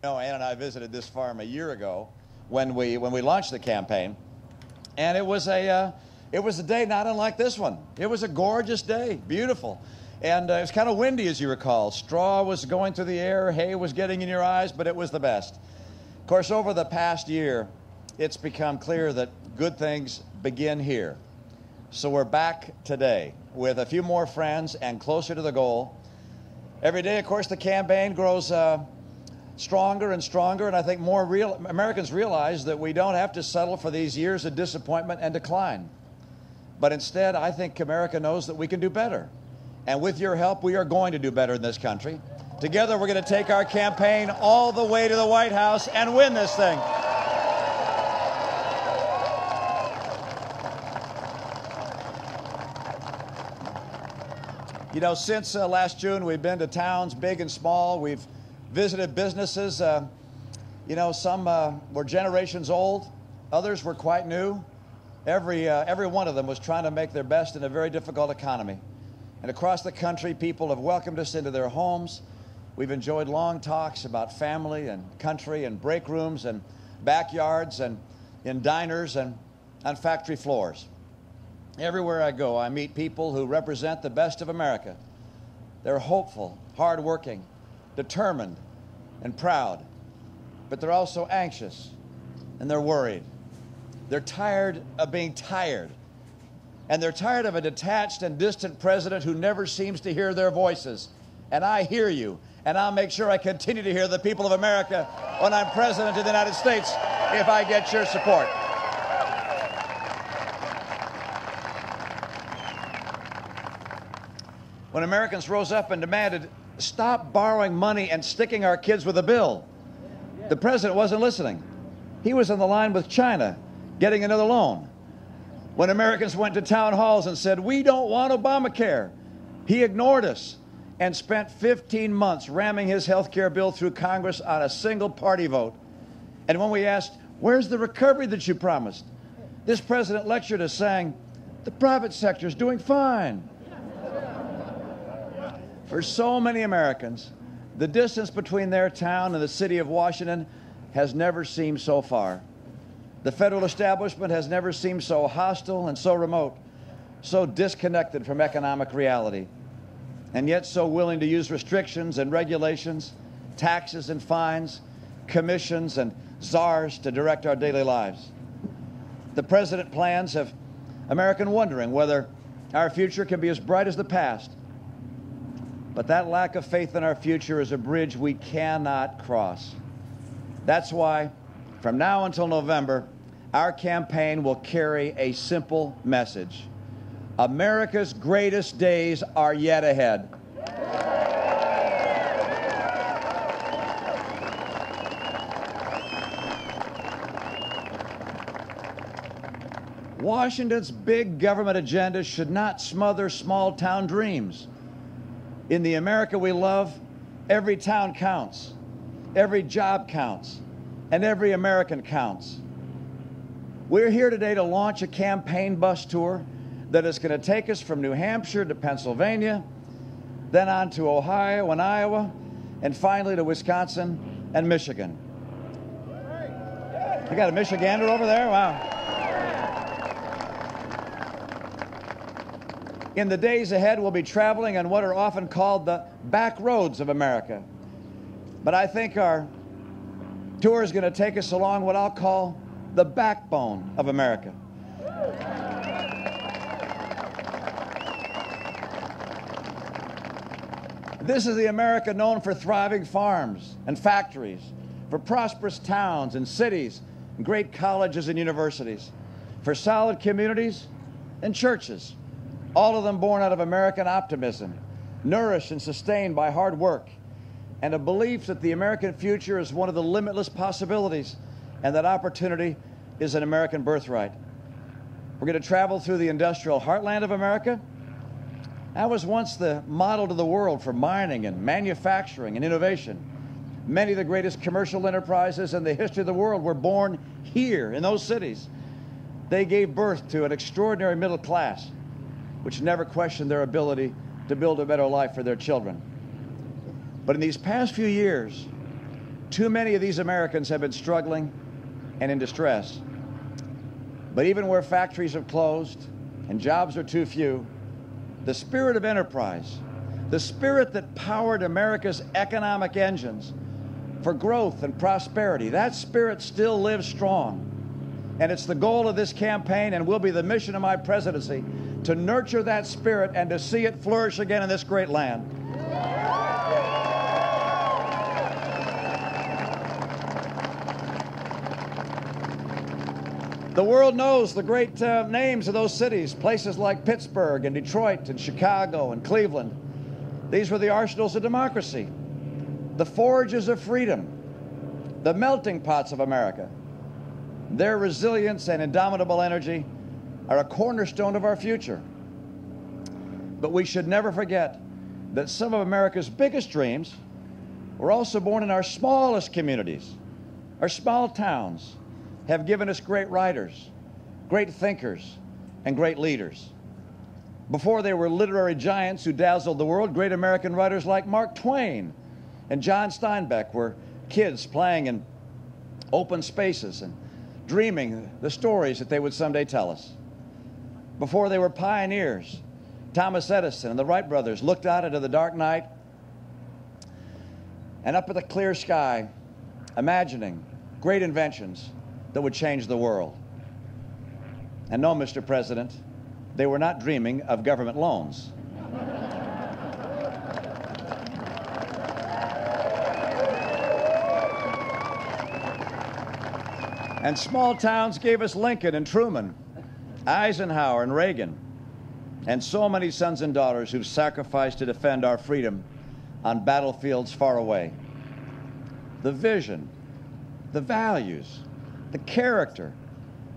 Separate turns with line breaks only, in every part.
No, Ann and I visited this farm a year ago when we launched the campaign, and it was a day not unlike this one. It was a gorgeous day, beautiful, and it was kind of windy, as you recall. Straw was going through the air, hay was getting in your eyes, but it was the best. Of course, over the past year, it's become clear that good things begin here. So we're back today with a few more friends and closer to the goal. Every day, of course, the campaign grows stronger and stronger, and I think more Americans realize that we don't have to settle for these years of disappointment and decline. But instead, I think America knows that we can do better. And with your help, we are going to do better in this country. Together, we're going to take our campaign all the way to the White House and win this thing. You know, since last June, we've been to towns big and small. We've visited businesses. You know, some were generations old. Others were quite new. Every one of them was trying to make their best in a very difficult economy. And across the country, people have welcomed us into their homes. We've enjoyed long talks about family and country and break rooms and backyards and in diners and on factory floors. Everywhere I go, I meet people who represent the best of America. They're hopeful, hardworking, determined, and proud. But they're also anxious, and they're worried. They're tired of being tired. And they're tired of a detached and distant president who never seems to hear their voices. And I hear you, and I'll make sure I continue to hear the people of America when I'm president of the United States if I get your support. When Americans rose up and demanded, stop borrowing money and sticking our kids with a bill, the president wasn't listening. He was on the line with China, getting another loan. When Americans went to town halls and said, we don't want Obamacare, he ignored us and spent 15 months ramming his health care bill through Congress on a single party vote. And when we asked, where's the recovery that you promised? This president lectured us saying, the private sector is doing fine. For so many Americans, the distance between their town and the city of Washington has never seemed so far. The federal establishment has never seemed so hostile and so remote, so disconnected from economic reality, and yet so willing to use restrictions and regulations, taxes and fines, commissions and czars to direct our daily lives. The president plans have Americans wondering whether our future can be as bright as the past. But that lack of faith in our future is a bridge we cannot cross. That's why, from now until November, our campaign will carry a simple message. America's greatest days are yet ahead. Washington's big government agenda should not smother small-town dreams. In the America we love, every town counts, every job counts, and every American counts. We're here today to launch a campaign bus tour that is going to take us from New Hampshire to Pennsylvania, then on to Ohio and Iowa, and finally to Wisconsin and Michigan. You got a Michigander over there? Wow. In the days ahead, we'll be traveling on what are often called the back roads of America. But I think our tour is going to take us along what I'll call the backbone of America. This is the America known for thriving farms and factories, for prosperous towns and cities, and great colleges and universities, for solid communities and churches, all of them born out of American optimism, nourished and sustained by hard work, and a belief that the American future is one of the limitless possibilities and that opportunity is an American birthright. We're going to travel through the industrial heartland of America. That was once the model to the world for mining and manufacturing and innovation. Many of the greatest commercial enterprises in the history of the world were born here in those cities. They gave birth to an extraordinary middle class, which never questioned their ability to build a better life for their children. But in these past few years, Too many of these Americans have been struggling and in distress. But even where factories have closed and jobs are too few, the spirit of enterprise, the spirit that powered America's economic engines for growth and prosperity, that spirit still lives strong. And it's the goal of this campaign, and will be the mission of my presidency, to nurture that spirit and to see it flourish again in this great land. The world knows the great names of those cities, places like Pittsburgh and Detroit and Chicago and Cleveland. These were the arsenals of democracy, the forges of freedom, the melting pots of America. Their resilience and indomitable energy are a cornerstone of our future. But we should never forget that some of America's biggest dreams were also born in our smallest communities. Our small towns have given us great writers, great thinkers, and great leaders. Before they were literary giants who dazzled the world, great American writers like Mark Twain and John Steinbeck were kids playing in open spaces and dreaming the stories that they would someday tell us. Before they were pioneers, Thomas Edison and the Wright brothers looked out into the dark night and up at the clear sky, imagining great inventions that would change the world. And no, Mr. President, they were not dreaming of government loans. And small towns gave us Lincoln and Truman, Eisenhower and Reagan, and so many sons and daughters who've sacrificed to defend our freedom on battlefields far away. The vision, the values, the character,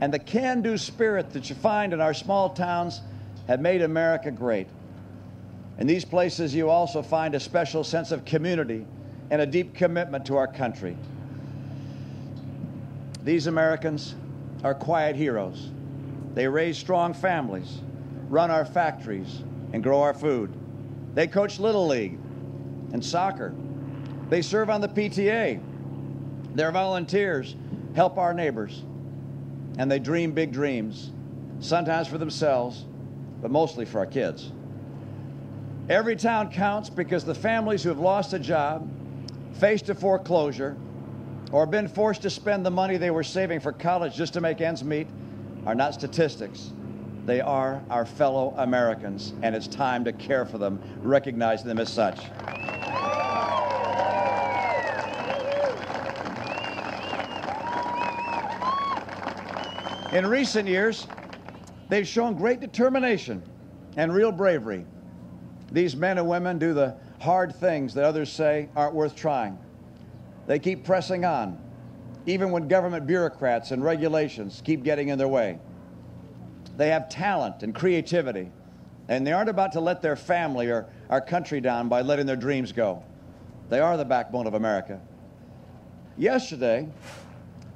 and the can-do spirit that you find in our small towns have made America great. In these places, you also find a special sense of community and a deep commitment to our country. These Americans are quiet heroes. They raise strong families, run our factories, and grow our food. They coach Little League and soccer. They serve on the PTA. They're volunteers, help our neighbors, and they dream big dreams, sometimes for themselves, but mostly for our kids. Every town counts because the families who have lost a job, faced a foreclosure, or been forced to spend the money they were saving for college just to make ends meet are not statistics. They are our fellow Americans, and it's time to care for them, recognize them as such. In recent years, they've shown great determination and real bravery. These men and women do the hard things that others say aren't worth trying. They keep pressing on, even when government bureaucrats and regulations keep getting in their way. They have talent and creativity, and they aren't about to let their family or our country down by letting their dreams go. They are the backbone of America. Yesterday,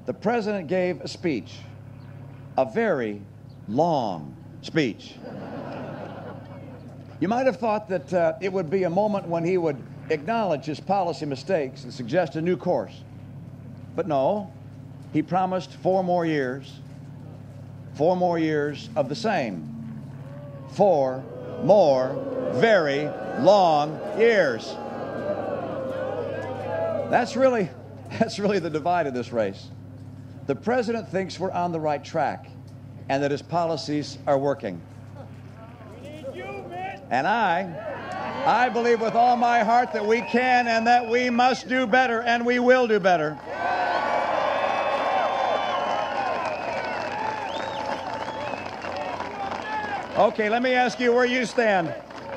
the president gave a speech, a very long speech. You might have thought that it would be a moment when he would acknowledge his policy mistakes and suggest a new course. But no, he promised 4 more years of the same. 4 more very long years. That's really the divide of this race. The president thinks we're on the right track and that his policies are working. And I believe with all my heart that we can and that we must do better, and we will do better. Okay, let me ask you where you stand.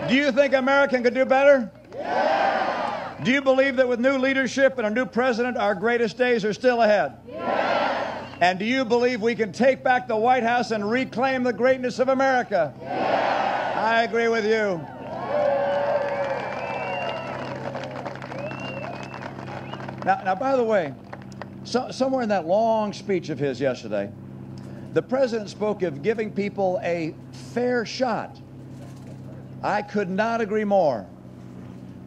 Do you think America could do better? Yeah. Do you believe that with new leadership and a new president, our greatest days are still ahead? Yeah. And do you believe we can take back the White House and reclaim the greatness of America? Yeah. I agree with you. Now, by the way, somewhere in that long speech of his yesterday, the president spoke of giving people a fair shot. I could not agree more.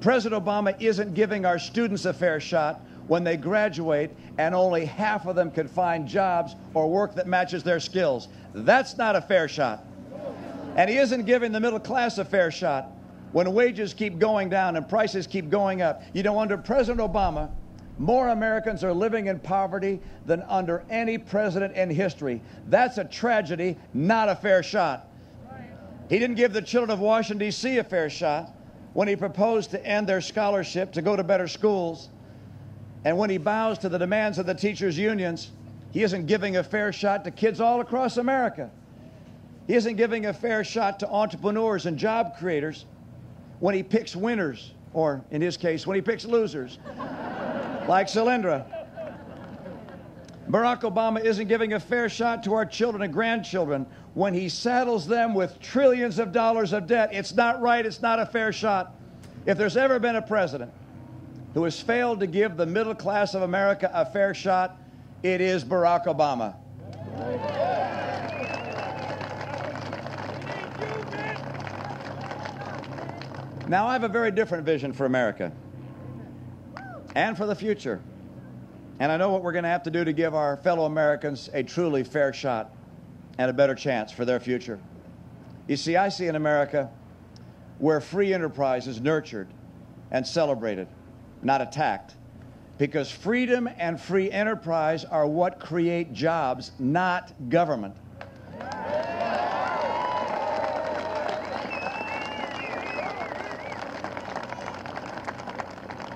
President Obama isn't giving our students a fair shot when they graduate and only half of them can find jobs or work that matches their skills. That's not a fair shot. And he isn't giving the middle class a fair shot when wages keep going down and prices keep going up. You know, under President Obama, more Americans are living in poverty than under any president in history. That's a tragedy, not a fair shot. He didn't give the children of Washington, D.C. a fair shot when he proposed to end their scholarship to go to better schools. And when he bows to the demands of the teachers' unions, he isn't giving a fair shot to kids all across America. He isn't giving a fair shot to entrepreneurs and job creators when he picks winners, or in his case, when he picks losers, like Solyndra. Barack Obama isn't giving a fair shot to our children and grandchildren when he saddles them with trillions of dollars of debt. It's not right. It's not a fair shot. If there's ever been a president who has failed to give the middle class of America a fair shot, it is Barack Obama. Now, I have a very different vision for America and for the future. And I know what we're going to have to do to give our fellow Americans a truly fair shot and a better chance for their future. You see, I see an America where free enterprise is nurtured and celebrated, not attacked, because freedom and free enterprise are what create jobs, not government.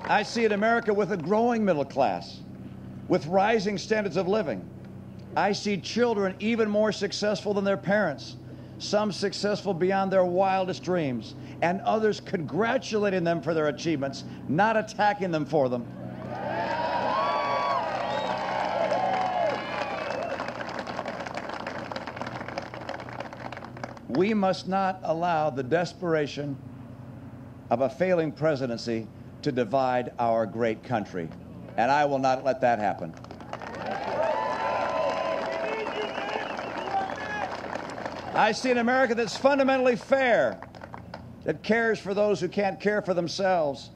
I see an America with a growing middle class, with rising standards of living. I see children even more successful than their parents, some successful beyond their wildest dreams, and others congratulating them for their achievements, not attacking them for them. We must not allow the desperation of a failing presidency to divide our great country, and I will not let that happen. I see an America that's fundamentally fair, that cares for those who can't care for themselves,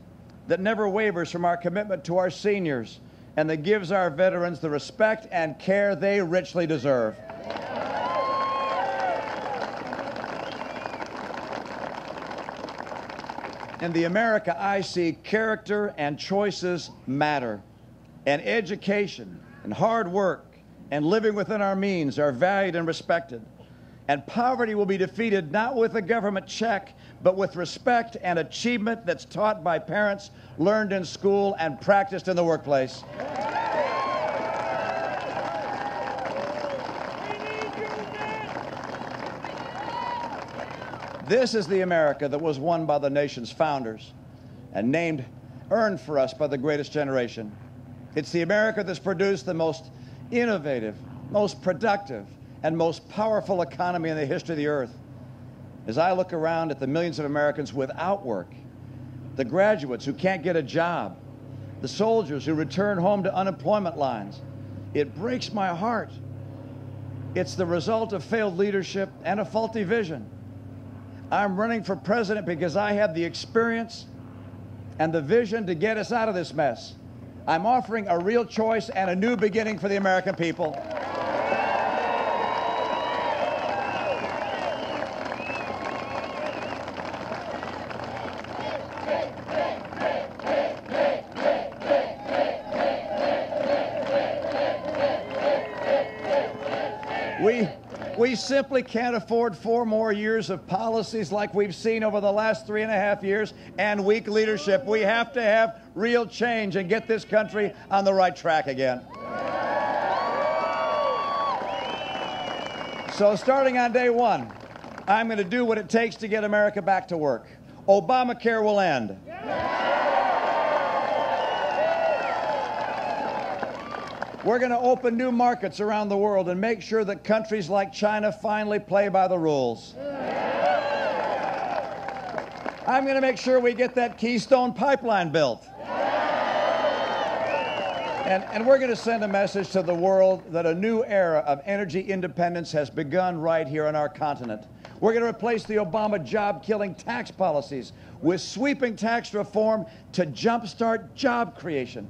that never wavers from our commitment to our seniors, and that gives our veterans the respect and care they richly deserve. In the America I see, character and choices matter, and education and hard work and living within our means are valued and respected. And poverty will be defeated not with a government check, but with respect and achievement that's taught by parents, learned in school, and practiced in the workplace. This is the America that was won by the nation's founders and earned for us by the greatest generation. It's the America that's produced the most innovative, most productive, and most powerful economy in the history of the earth. As I look around at the millions of Americans without work, the graduates who can't get a job, the soldiers who return home to unemployment lines, it breaks my heart. It's the result of failed leadership and a faulty vision. I'm running for president because I have the experience and the vision to get us out of this mess. I'm offering a real choice and a new beginning for the American people. We simply can't afford 4 more years of policies like we've seen over the last 3.5 years and weak leadership. We have to have real change and get this country on the right track again. So starting on day 1, I'm going to do what it takes to get America back to work. Obamacare will end. We're going to open new markets around the world and make sure that countries like China finally play by the rules. I'm going to make sure we get that Keystone Pipeline built. And we're going to send a message to the world that a new era of energy independence has begun right here on our continent. We're going to replace the Obama job-killing tax policies with sweeping tax reform to jumpstart job creation.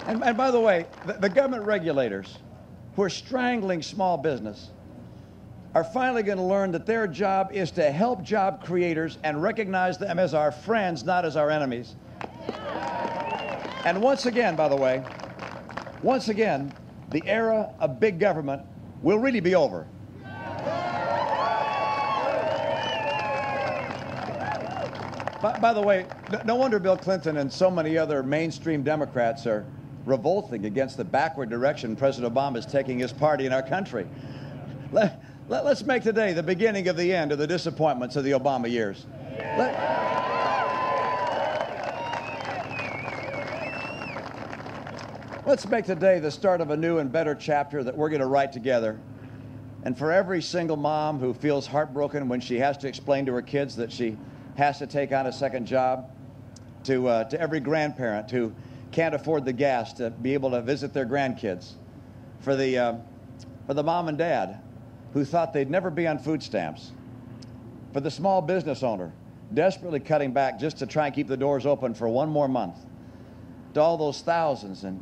And by the way, the government regulators who are strangling small business are finally going to learn that their job is to help job creators and recognize them as our friends, not as our enemies. And once again, by the way, once again, the era of big government will really be over. By the way, no wonder Bill Clinton and so many other mainstream Democrats are revolting against the backward direction President Obama is taking his party in our country. Let's make today the beginning of the end of the disappointments of the Obama years. Let's make today the start of a new and better chapter that we're going to write together. And for every single mom who feels heartbroken when she has to explain to her kids that she has to take on a second job, to every grandparent who can't afford the gas to be able to visit their grandkids, for the mom and dad who thought they'd never be on food stamps, for the small business owner desperately cutting back just to try and keep the doors open for one more month, to all those thousands and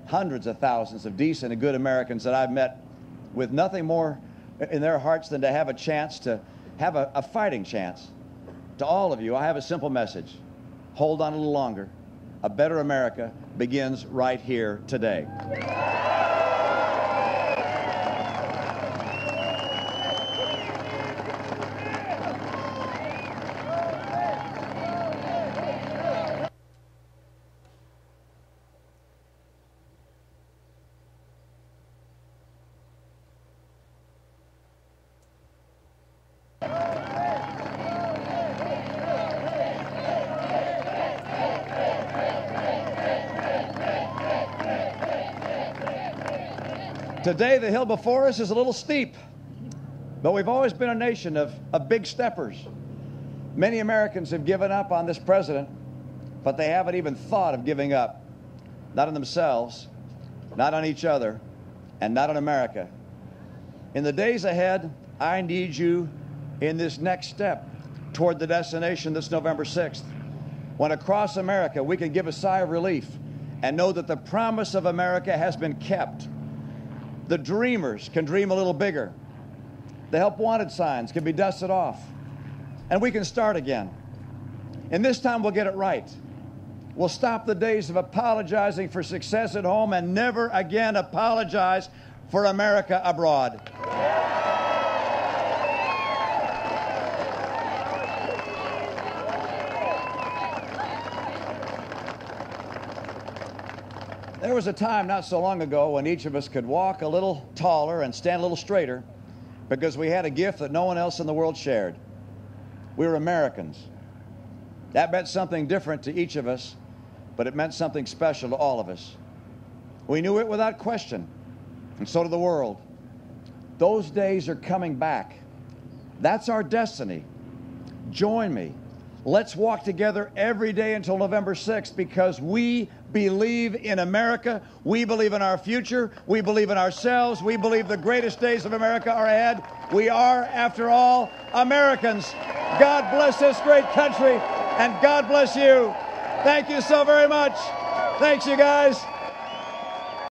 hundreds of thousands of decent and good Americans that I've met with nothing more in their hearts than to have a chance to have a fighting chance. To all of you, I have a simple message. Hold on a little longer. A better America begins right here today. Today, the hill before us is a little steep, but we've always been a nation of big steppers. Many Americans have given up on this president, but they haven't even thought of giving up. Not on themselves, not on each other, and not on America. In the days ahead, I need you in this next step toward the destination this November 6th, when across America we can give a sigh of relief and know that the promise of America has been kept. The dreamers can dream a little bigger. The help wanted signs can be dusted off. And we can start again. And this time we'll get it right. We'll stop the days of apologizing for success at home and never again apologize for America abroad. There was a time not so long ago when each of us could walk a little taller and stand a little straighter because we had a gift that no one else in the world shared. We were Americans. That meant something different to each of us, but it meant something special to all of us. We knew it without question, and so did the world. Those days are coming back. That's our destiny. Join me. Let's walk together every day until November 6th because we believe in America. We believe in our future. We believe in ourselves. We believe the greatest days of America are ahead. We are, after all, Americans. God bless this great country, and God bless you. Thank you so very much. Thanks, you guys.